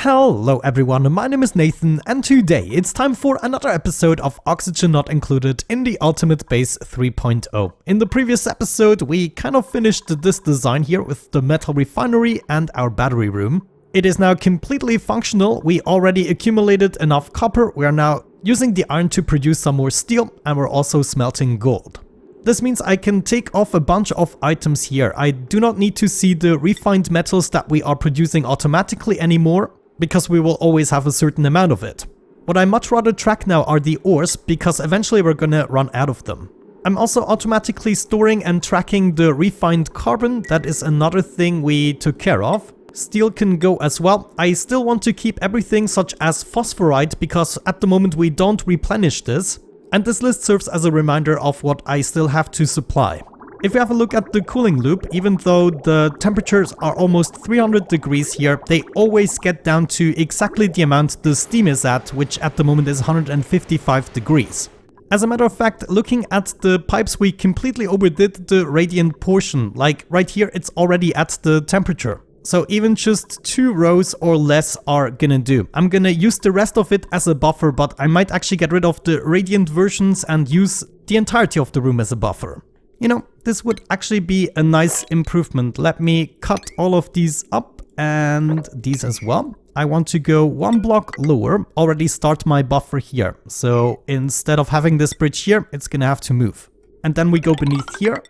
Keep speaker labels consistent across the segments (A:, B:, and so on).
A: Hello everyone, my name is Nathan and today it's time for another episode of Oxygen Not Included in the Ultimate Base 3.0. In the previous episode we kind of finished this design here with the metal refinery and our battery room. It is now completely functional. We already accumulated enough copper, we are now using the iron to produce some more steel, and we're also smelting gold. This means I can take off a bunch of items here. I do not need to see the refined metals that we are producing automatically anymore, because we will always have a certain amount of it. What I much rather track now are the ores, because eventually we're gonna run out of them. I'm also automatically storing and tracking the refined carbon. That is another thing we took care of. Steel can go as well. I still want to keep everything such as phosphorite, because at the moment we don't replenish this. And this list serves as a reminder of what I still have to supply. If we have a look at the cooling loop, even though the temperatures are almost 300 degrees here, they always get down to exactly the amount the steam is at, which at the moment is 155 degrees. As a matter of fact, looking at the pipes, we completely overdid the radiant portion. Like right here, it's already at the temperature. So even just 2 rows or less are gonna do. I'm gonna use the rest of it as a buffer, but I might actually get rid of the radiant versions and use the entirety of the room as a buffer. You know, this would actually be a nice improvement. Let me cut all of these up and these as well. I want to go 1 block lower, already start my buffer here. So instead of having this bridge here, it's gonna have to move. And then we go beneath here.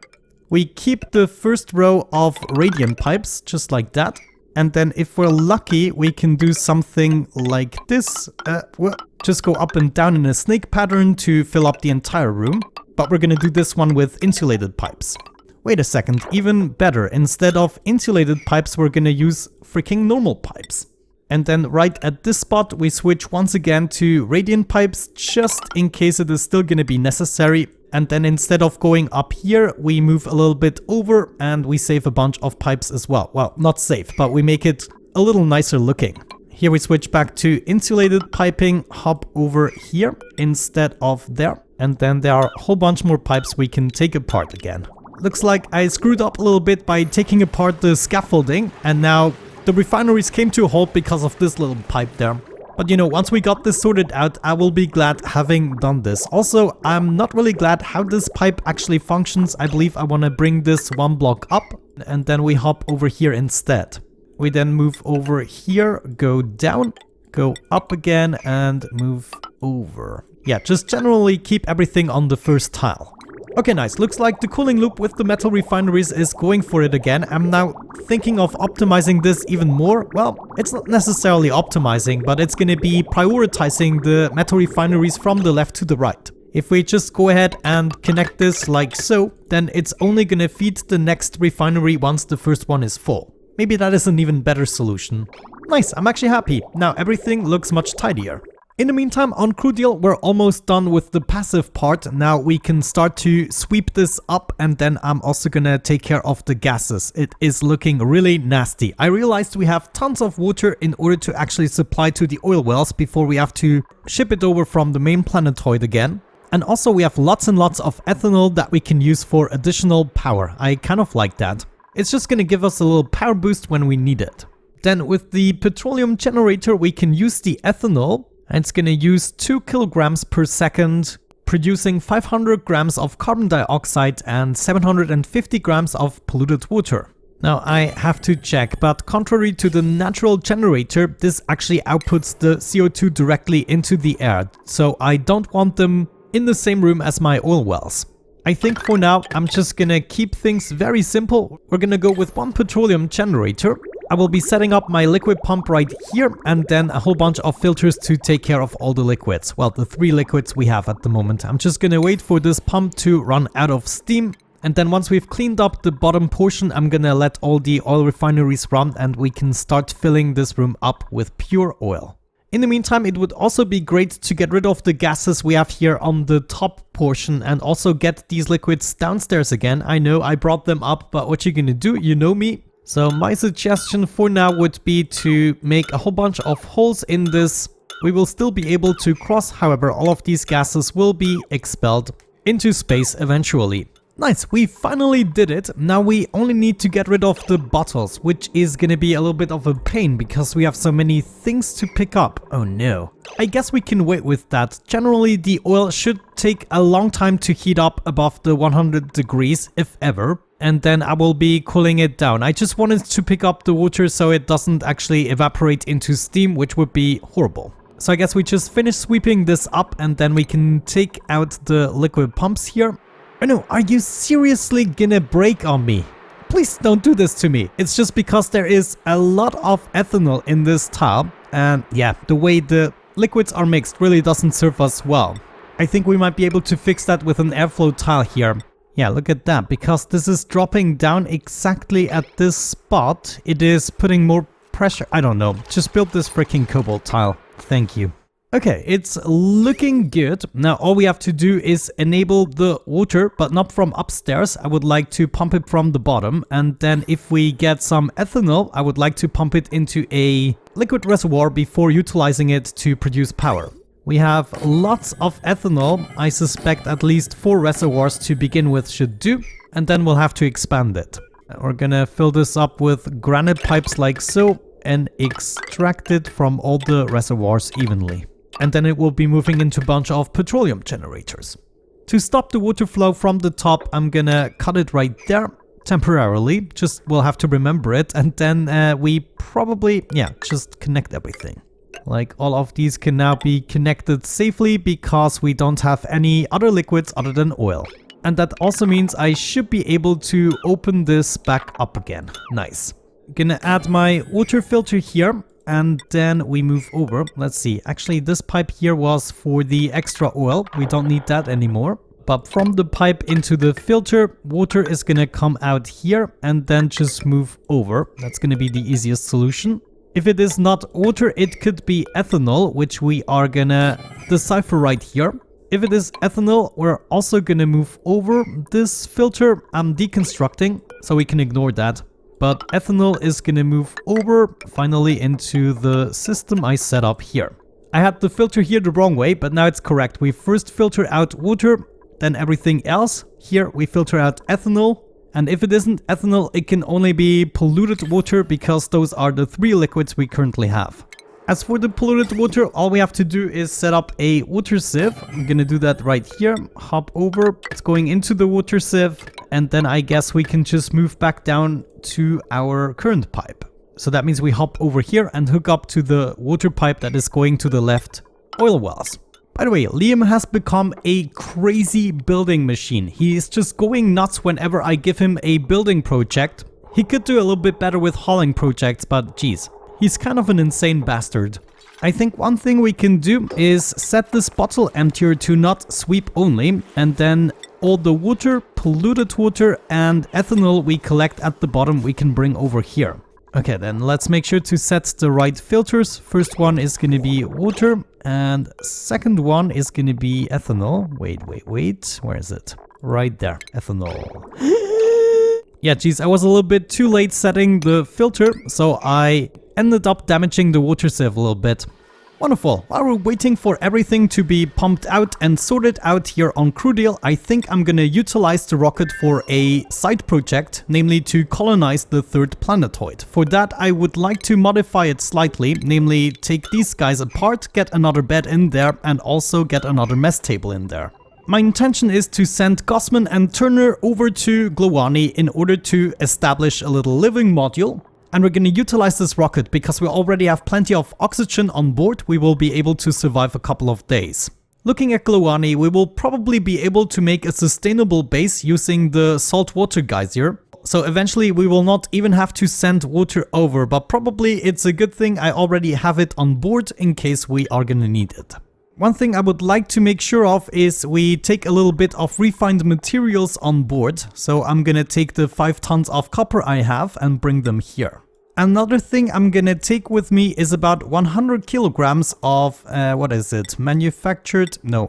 A: We keep the first row of radiant pipes, just like that. And then if we're lucky, we can do something like this. We'll just go up and down in a snake pattern to fill up the entire room. But we're gonna do this one with insulated pipes. Wait a second, even better. Instead of insulated pipes, we're gonna use freaking normal pipes. And then right at this spot, we switch once again to radiant pipes, just in case it is still gonna be necessary. And then instead of going up here, we move a little bit over and we save a bunch of pipes as well. Well, not save, but we make it a little nicer looking. Here we switch back to insulated piping, hop over here instead of there. And then there are a whole bunch more pipes we can take apart again. Looks like I screwed up a little bit by taking apart the scaffolding, and now the refineries came to a halt because of this little pipe there. But you know, once we got this sorted out, I will be glad having done this. Also, I'm not really glad how this pipe actually functions. I believe I want to bring this 1 block up and then we hop over here instead. We then move over here, go down, go up again and move over. Yeah, just generally keep everything on the first tile. Okay, nice. Looks like the cooling loop with the metal refineries is going for it again. I'm now thinking of optimizing this even more. Well, it's not necessarily optimizing, but it's gonna be prioritizing the metal refineries from the left to the right. If we just go ahead and connect this like so, then it's only gonna feed the next refinery once the first one is full. Maybe that is an even better solution. Nice, I'm actually happy. Now everything looks much tidier. In the meantime, on Crew Deal, we're almost done with the passive part. Now we can start to sweep this up, and then I'm also gonna take care of the gases. It is looking really nasty. I realized we have tons of water in order to actually supply to the oil wells before we have to ship it over from the main planetoid again. And also we have lots and lots of ethanol that we can use for additional power. I kind of like that. It's just gonna give us a little power boost when we need it. Then with the petroleum generator, we can use the ethanol. And it's gonna use 2 kilograms per second, producing 500 grams of carbon dioxide and 750 grams of polluted water. Now I have to check, but contrary to the natural generator, this actually outputs the CO2 directly into the air. So I don't want them in the same room as my oil wells. I think for now, I'm just gonna keep things very simple. We're gonna go with 1 petroleum generator. I will be setting up my liquid pump right here and then a whole bunch of filters to take care of all the liquids. Well, the 3 liquids we have at the moment. I'm just gonna wait for this pump to run out of steam. And then once we've cleaned up the bottom portion, I'm gonna let all the oil refineries run and we can start filling this room up with pure oil. In the meantime, it would also be great to get rid of the gases we have here on the top portion and also get these liquids downstairs again. I know I brought them up, but what you're gonna do, you know me. So my suggestion for now would be to make a whole bunch of holes in this. We will still be able to cross, however, all of these gases will be expelled into space eventually. Nice, we finally did it. Now we only need to get rid of the bottles, which is gonna be a little bit of a pain because we have so many things to pick up. Oh no. I guess we can wait with that. Generally, the oil should take a long time to heat up above the 100 degrees, if ever. And then I will be cooling it down. I just wanted to pick up the water so it doesn't actually evaporate into steam, which would be horrible. So I guess we just finish sweeping this up and then we can take out the liquid pumps here. Oh no, are you seriously gonna break on me? Please don't do this to me. It's just because there is a lot of ethanol in this tile. And yeah, the way the liquids are mixed really doesn't serve us well. I think we might be able to fix that with an airflow tile here. Yeah, look at that. Because this is dropping down exactly at this spot, it is putting more pressure. I don't know. Just build this freaking cobalt tile. Thank you. Okay, it's looking good. Now all we have to do is enable the water, but not from upstairs. I would like to pump it from the bottom. And then if we get some ethanol, I would like to pump it into a liquid reservoir before utilizing it to produce power. We have lots of ethanol. I suspect at least 4 reservoirs to begin with should do. And then we'll have to expand it. We're gonna fill this up with granite pipes like so and extract it from all the reservoirs evenly. And then it will be moving into a bunch of petroleum generators. To stop the water flow from the top, I'm gonna cut it right there temporarily. Just we'll have to remember it. And then we probably, yeah, just connect everything. Like all of these can now be connected safely because we don't have any other liquids other than oil. And that also means I should be able to open this back up again. Nice. Gonna add my water filter here and then we move over. Let's see. Actually, this pipe here was for the extra oil. We don't need that anymore. But from the pipe into the filter, water is gonna come out here and then just move over. That's gonna be the easiest solution. If it is not water, it could be ethanol, which we are gonna decipher right here. If it is ethanol, we're also gonna move over this filter. I'm deconstructing, so we can ignore that. But ethanol is gonna move over finally into the system I set up here. I had the filter here the wrong way, but now it's correct. We first filter out water, then everything else. Here we filter out ethanol. And if it isn't ethanol, it can only be polluted water because those are the 3 liquids we currently have. As for the polluted water, all we have to do is set up a water sieve. I'm gonna do that right here. Hop over. It's going into the water sieve. And then I guess we can just move back down to our current pipe. So that means we hop over here and hook up to the water pipe that is going to the left oil wells. By the way, Liam has become a crazy building machine. He is just going nuts whenever I give him a building project. He could do a little bit better with hauling projects, but geez, he's kind of an insane bastard. I think one thing we can do is set this bottle emptier to not sweep only, and then all the water, polluted water and ethanol we collect at the bottom we can bring over here. Okay, then let's make sure to set the right filters. First one is going to be water and second one is going to be ethanol. Wait. Where is it? Right there. Ethanol. Yeah, geez, I was a little bit too late setting the filter, so I ended up damaging the water sieve a little bit. Wonderful. While we're waiting for everything to be pumped out and sorted out here on Crudale, I think I'm gonna utilize the rocket for a side project, namely to colonize the 3rd planetoid. For that, I would like to modify it slightly, namely take these guys apart, get another bed in there, and also get another mess table in there. My intention is to send Gossman and Turner over to Glowani in order to establish a little living module. And we're going to utilize this rocket because we already have plenty of oxygen on board. We will be able to survive a couple of days. Looking at Glowani, we will probably be able to make a sustainable base using the saltwater geyser. So eventually we will not even have to send water over, but probably it's a good thing I already have it on board in case we are going to need it. One thing I would like to make sure of is we take a little bit of refined materials on board. So I'm gonna take the 5 tons of copper I have and bring them here. Another thing I'm gonna take with me is about 100 kilograms of,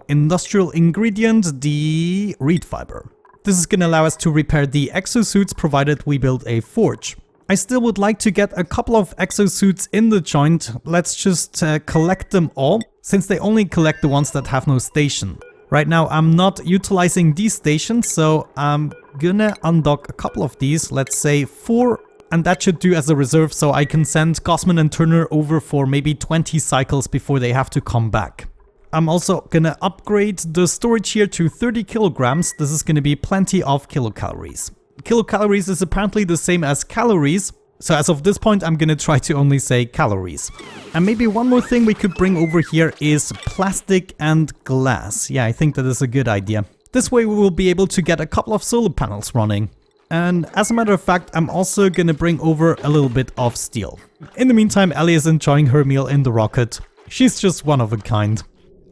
A: industrial ingredient, the reed fiber. This is gonna allow us to repair the exosuits provided we build a forge. I still would like to get a couple of exosuits in the joint. Let's just collect them all, since they only collect the ones that have no station. Right now I'm not utilizing these stations, so I'm gonna undock a couple of these, let's say 4, and that should do as a reserve, so I can send Gossman and Turner over for maybe 20 cycles before they have to come back. I'm also gonna upgrade the storage here to 30 kilograms. This is gonna be plenty of kilocalories. Kilocalories is apparently the same as calories, so as of this point I'm gonna try to only say calories. And maybe one more thing we could bring over here is plastic and glass. Yeah, I think that is a good idea. This way we will be able to get a couple of solar panels running. And as a matter of fact, I'm also gonna bring over a little bit of steel. In the meantime, Ellie is enjoying her meal in the rocket. She's just one of a kind.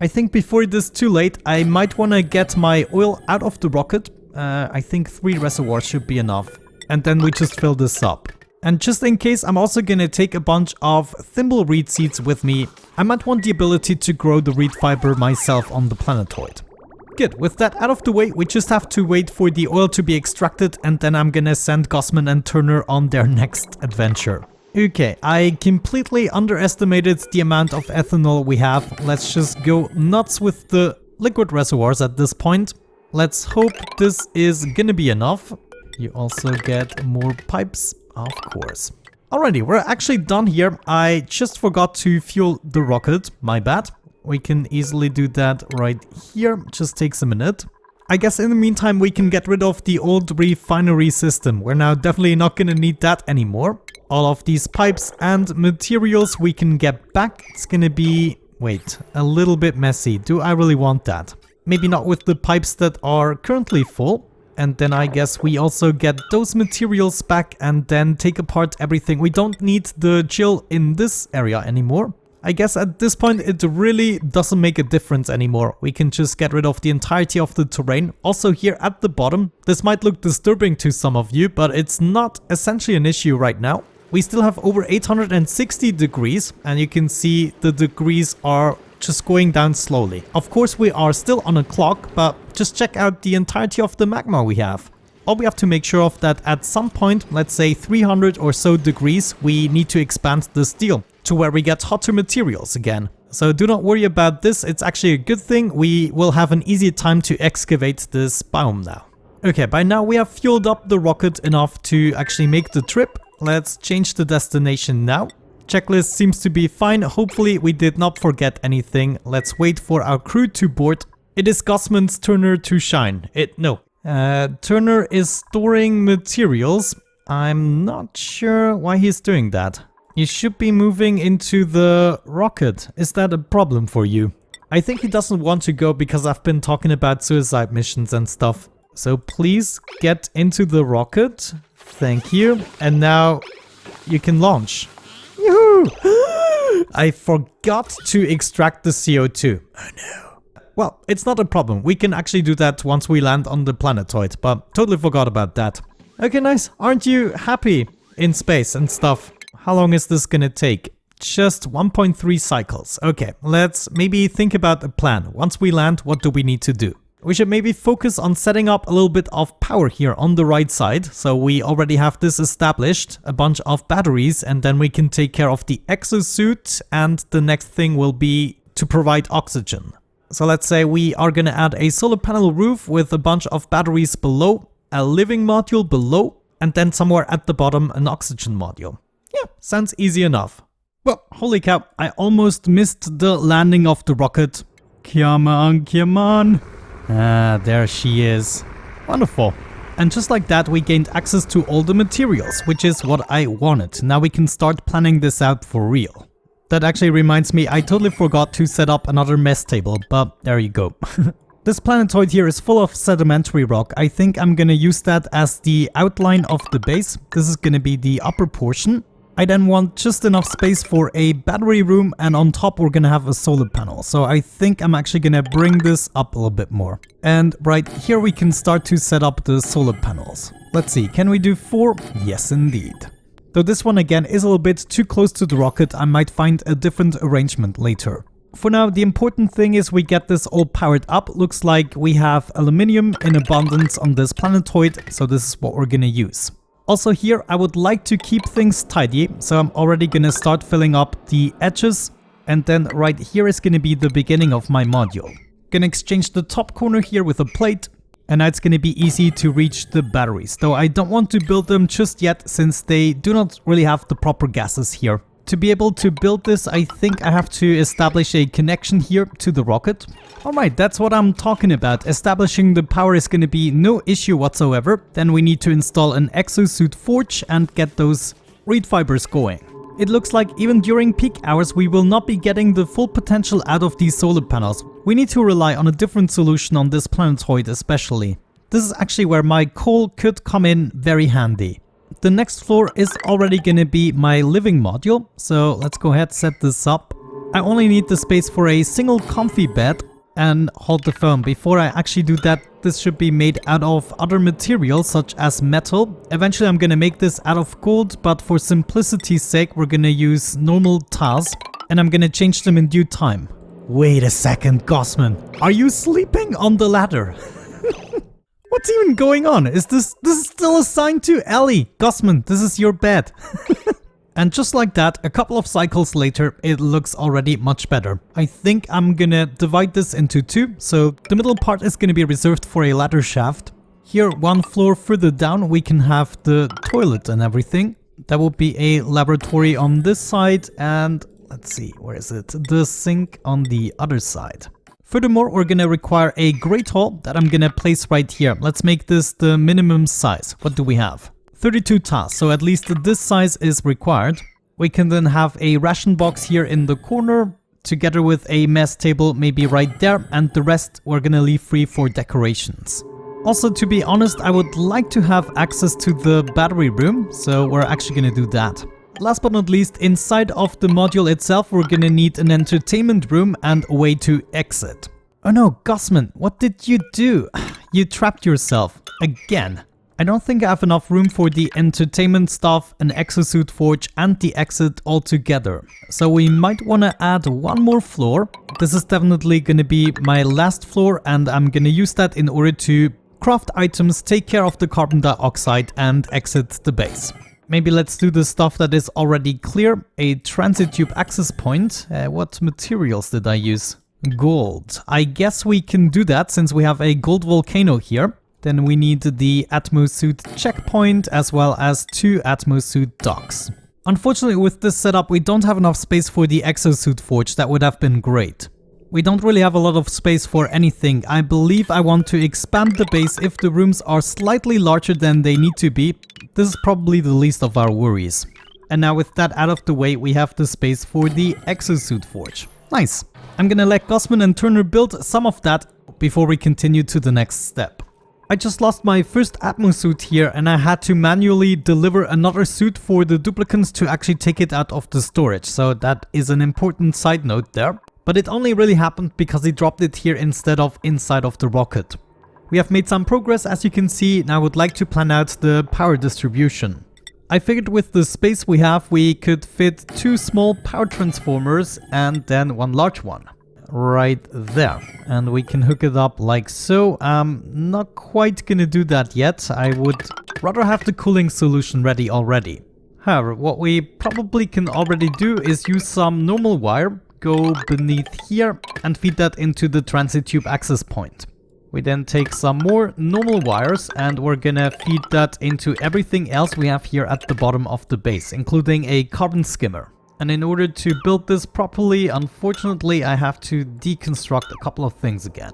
A: I think before it is too late, I might want to get my oil out of the rocket. I think 3 reservoirs should be enough. And then we just fill this up. And just in case, I'm also gonna take a bunch of thimble reed seeds with me. I might want the ability to grow the reed fiber myself on the planetoid. Good, with that out of the way, we just have to wait for the oil to be extracted, and then I'm gonna send Gossman and Turner on their next adventure. Okay, I completely underestimated the amount of ethanol we have. Let's just go nuts with the liquid reservoirs at this point. Let's hope this is gonna be enough. You also get more pipes, of course. Alrighty, we're actually done here. I just forgot to fuel the rocket, my bad. We can easily do that right here, just takes a minute. I guess in the meantime we can get rid of the old refinery system. We're now definitely not gonna need that anymore. All of these pipes and materials we can get back. It's gonna be, wait, a little bit messy. Do I really want that? Maybe not with the pipes that are currently full. And then I guess we also get those materials back and then take apart everything. We don't need the chill in this area anymore. I guess at this point it really doesn't make a difference anymore. We can just get rid of the entirety of the terrain. Also here at the bottom, this might look disturbing to some of you, but it's not essentially an issue right now. We still have over 860 degrees, and you can see the degrees are just going down slowly. Of course we are still on a clock, but just check out the entirety of the magma we have. All we have to make sure of that at some point, let's say 300 or so degrees, we need to expand the steel to where we get hotter materials again. So do not worry about this, it's actually a good thing. We will have an easy time to excavate this biome now. Okay, by now we have fueled up the rocket enough to actually make the trip. Let's change the destination now. Checklist seems to be fine. Hopefully we did not forget anything. Let's wait for our crew to board. It is Gossman's Turner to shine. Turner is storing materials. I'm not sure why he's doing that. You should be moving into the rocket. Is that a problem for you? I think he doesn't want to go because I've been talking about suicide missions and stuff. So please get into the rocket. Thank you. And now you can launch. Yoo-hoo! I forgot to extract the CO2. Oh no. Well, it's not a problem. We can actually do that once we land on the planetoid, but totally forgot about that. Okay, nice. Aren't you happy in space and stuff? How long is this gonna take? Just 1.3 cycles. Okay, let's maybe think about a plan. Once we land, what do we need to do? We should maybe focus on setting up a little bit of power here on the right side. So we already have this established, a bunch of batteries, and then we can take care of the exosuit, and the next thing will be to provide oxygen. So let's say we are gonna add a solar panel roof with a bunch of batteries below, a living module below, and then somewhere at the bottom an oxygen module. Yeah, sounds easy enough. Well, holy cow, I almost missed the landing of the rocket. Come on, come on. Ah, there she is. Wonderful. And just like that, we gained access to all the materials, which is what I wanted. Now we can start planning this out for real. That actually reminds me, I totally forgot to set up another mess table, but there you go. This planetoid here is full of sedimentary rock. I think I'm gonna use that as the outline of the base. This is gonna be the upper portion. I then want just enough space for a battery room, and on top we're gonna have a solar panel. So I think I'm actually gonna bring this up a little bit more. And right here we can start to set up the solar panels. Let's see, can we do 4? Yes, indeed. Though this one again is a little bit too close to the rocket, I might find a different arrangement later. For now, the important thing is we get this all powered up. Looks like we have aluminium in abundance on this planetoid, so this is what we're gonna use. Also here, I would like to keep things tidy, so I'm already gonna start filling up the edges, and then right here is gonna be the beginning of my module. Gonna exchange the top corner here with a plate. And now it's gonna be easy to reach the batteries, though I don't want to build them just yet since they do not really have the proper gases here. To be able to build this, I think I have to establish a connection here to the rocket. Alright, that's what I'm talking about. Establishing the power is going to be no issue whatsoever. Then we need to install an exosuit forge and get those reed fibers going. It looks like even during peak hours we will not be getting the full potential out of these solar panels. We need to rely on a different solution on this planetoid especially. This is actually where my coal could come in very handy. The next floor is already gonna be my living module, so let's go ahead and set this up. I only need the space for a single comfy bed and hold the phone. Before I actually do that, this should be made out of other materials such as metal. Eventually I'm gonna make this out of gold, but for simplicity's sake we're gonna use normal tiles and I'm gonna change them in due time. Wait a second, Gossman, are you sleeping on the ladder? What's even going on? Is this is still assigned to Ellie? Gossman, this is your bed. And just like that, a couple of cycles later, it looks already much better. I think I'm gonna divide this into two. So the middle part is gonna be reserved for a ladder shaft. Here, one floor further down, we can have the toilet and everything. That will be a laboratory on this side and let's see, where is it? The sink on the other side. Furthermore, we're gonna require a great hall that I'm gonna place right here. Let's make this the minimum size. What do we have? 32 tiles, so at least this size is required. We can then have a ration box here in the corner, together with a mess table maybe right there, and the rest we're gonna leave free for decorations. Also, to be honest, I would like to have access to the battery room, so we're actually gonna do that. Last but not least, inside of the module itself, we're gonna need an entertainment room and a way to exit. Oh no, Gossman, what did you do? You trapped yourself. Again. I don't think I have enough room for the entertainment stuff, an exosuit forge and the exit all together. So we might want to add one more floor. This is definitely gonna be my last floor and I'm gonna use that in order to craft items, take care of the carbon dioxide and exit the base. Maybe let's do the stuff that is already clear. A transit tube access point. What materials did I use? Gold. I guess we can do that since we have a gold volcano here. Then we need the atmosuit checkpoint as well as 2 atmosuit docks. Unfortunately with this setup we don't have enough space for the exosuit forge. That would have been great. We don't really have a lot of space for anything. I believe I want to expand the base if the rooms are slightly larger than they need to be. This is probably the least of our worries. And now with that out of the way, we have the space for the exosuit forge. Nice. I'm gonna let Gossman and Turner build some of that before we continue to the next step. I just lost my first atmosuit here and I had to manually deliver another suit for the duplicants to actually take it out of the storage. So that is an important side note there. But it only really happened because he dropped it here instead of inside of the rocket. We have made some progress as you can see, and I would like to plan out the power distribution. I figured with the space we have, we could fit 2 small power transformers and then 1 large one. Right there. And we can hook it up like so. I'm not quite gonna do that yet. I would rather have the cooling solution ready already. However, what we probably can already do is use some normal wire, go beneath here and feed that into the transit tube access point. We then take some more normal wires and we're gonna feed that into everything else we have here at the bottom of the base, including a carbon skimmer. And in order to build this properly, unfortunately I have to deconstruct a couple of things again.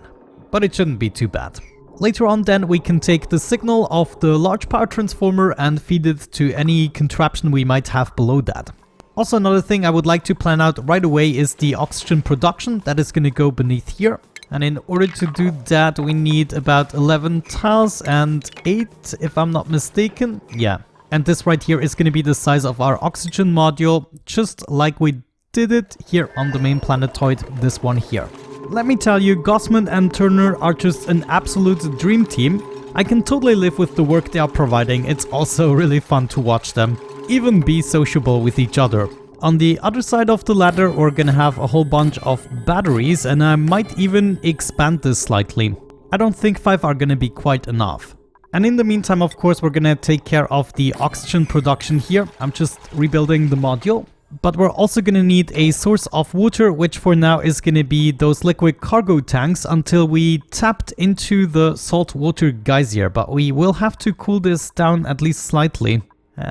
A: But it shouldn't be too bad. Later on then we can take the signal of the large power transformer and feed it to any contraption we might have below that. Also another thing I would like to plan out right away is the oxygen production that is going to go beneath here. And in order to do that we need about 11 tiles and 8 if I'm not mistaken. Yeah. And this right here is going to be the size of our oxygen module, just like we did it here on the main planetoid, this one here. Let me tell you, Gossman and Turner are just an absolute dream team. I can totally live with the work they are providing. It's also really fun to watch them even be sociable with each other. On the other side of the ladder, we're gonna have a whole bunch of batteries and I might even expand this slightly. I don't think 5 are gonna be quite enough. And in the meantime, of course, we're gonna take care of the oxygen production here. I'm just rebuilding the module. But we're also gonna need a source of water, which for now is gonna be those liquid cargo tanks until we tapped into the saltwater geyser. But we will have to cool this down at least slightly.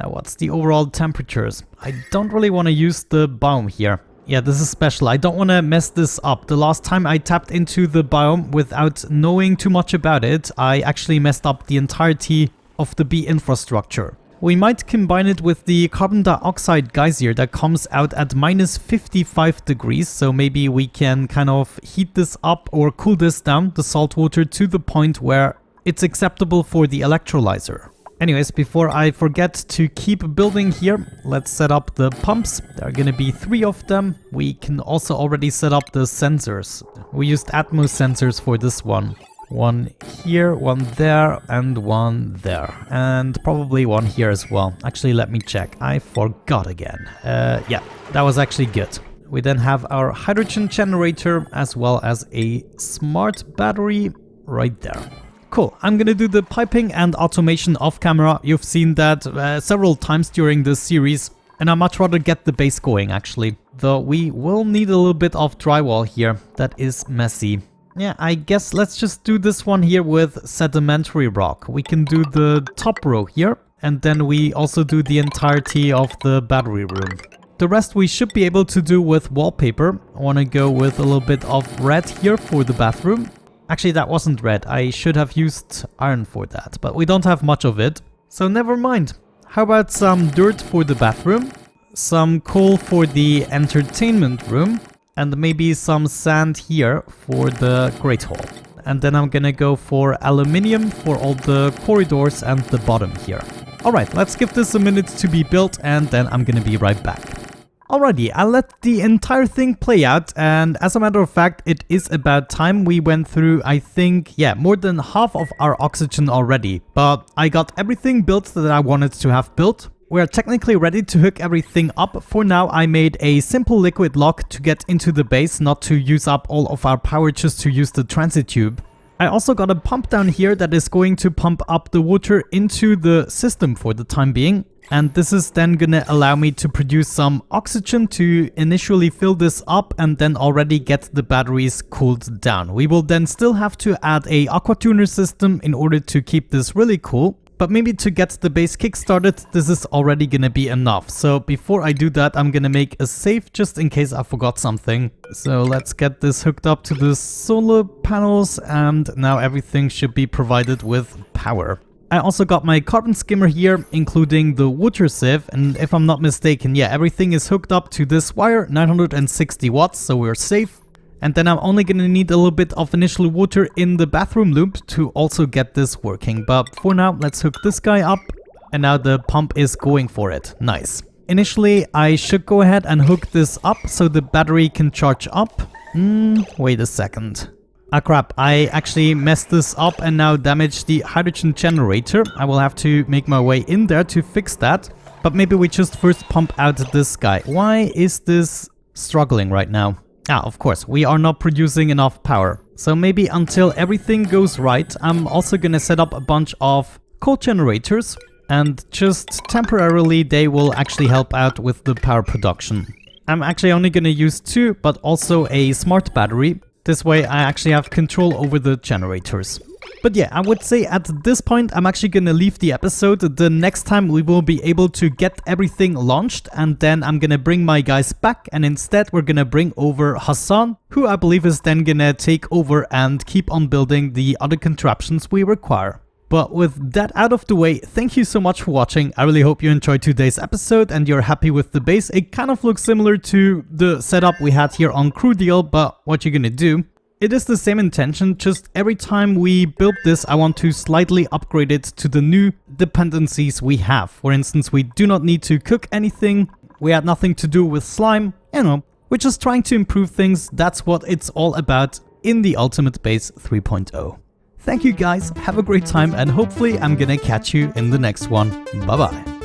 A: What's the overall temperatures? I don't really want to use the biome here. Yeah, this is special. I don't want to mess this up. The last time I tapped into the biome without knowing too much about it, I actually messed up the entirety of the bee infrastructure. We might combine it with the carbon dioxide geyser that comes out at minus 55 degrees, so maybe we can kind of heat this up or cool this down, the salt water, to the point where it's acceptable for the electrolyzer. Anyways, before I forget to keep building here, let's set up the pumps. There are gonna be 3 of them. We can also already set up the sensors. We used Atmos sensors for this one. One here, one there, and one there. And probably one here as well. Actually, let me check. I forgot again. Yeah, that was actually good. We then have our hydrogen generator as well as a smart battery right there. Cool, I'm gonna do the piping and automation off camera. You've seen that several times during this series. And I'd much rather get the base going actually. Though we will need a little bit of drywall here. That is messy. Yeah, I guess let's just do this one here with sedimentary rock. We can do the top row here, and then we also do the entirety of the battery room. The rest we should be able to do with wallpaper. I want to go with a little bit of red here for the bathroom. Actually, that wasn't red. I should have used iron for that, but we don't have much of it. So never mind. How about some dirt for the bathroom? Some coal for the entertainment room? And maybe some sand here for the Great Hall. And then I'm gonna go for aluminium for all the corridors and the bottom here. Alright, let's give this a minute to be built and then I'm gonna be right back. Alrighty, I let the entire thing play out, and as a matter of fact, it is about time. We went through, I think, yeah, more than half of our oxygen already. But I got everything built that I wanted to have built. We are technically ready to hook everything up. For now, I made a simple liquid lock to get into the base, not to use up all of our power just to use the transit tube. I also got a pump down here that is going to pump up the water into the system for the time being. And this is then gonna allow me to produce some oxygen to initially fill this up and then already get the batteries cooled down. We will then still have to add a aqua tuner system in order to keep this really cool. But maybe to get the base kick-started, this is already gonna be enough. So before I do that, I'm gonna make a save just in case I forgot something. So let's get this hooked up to the solar panels, and now everything should be provided with power. I also got my carbon skimmer here, including the water sieve, and if I'm not mistaken, yeah, everything is hooked up to this wire, 960 watts, so we're safe. And then I'm only gonna need a little bit of initial water in the bathroom loop to also get this working. But for now, let's hook this guy up. And now the pump is going for it. Nice. Initially, I should go ahead and hook this up so the battery can charge up. Wait a second. Ah crap, I actually messed this up and now damaged the hydrogen generator. I will have to make my way in there to fix that. But maybe we just first pump out this guy. Why is this struggling right now? Ah, of course, we are not producing enough power. So maybe until everything goes right, I'm also gonna set up a bunch of coal generators, and just temporarily they will actually help out with the power production. I'm actually only gonna use 2, but also a smart battery. This way I actually have control over the generators. But yeah, I would say at this point I'm actually gonna leave the episode. The next time we will be able to get everything launched, and then I'm gonna bring my guys back, and instead we're gonna bring over Hassan, who I believe is then gonna take over and keep on building the other contraptions we require. But with that out of the way, thank you so much for watching. I really hope you enjoyed today's episode and you're happy with the base. It kind of looks similar to the setup we had here on Crew Deal, but what you're gonna do? It is the same intention, just every time we build this, I want to slightly upgrade it to the new dependencies we have. For instance, we do not need to cook anything, we had nothing to do with slime, you know, we're just trying to improve things. That's what it's all about in the Ultimate Base 3.0. Thank you guys, have a great time, and hopefully I'm gonna catch you in the next one. Bye bye.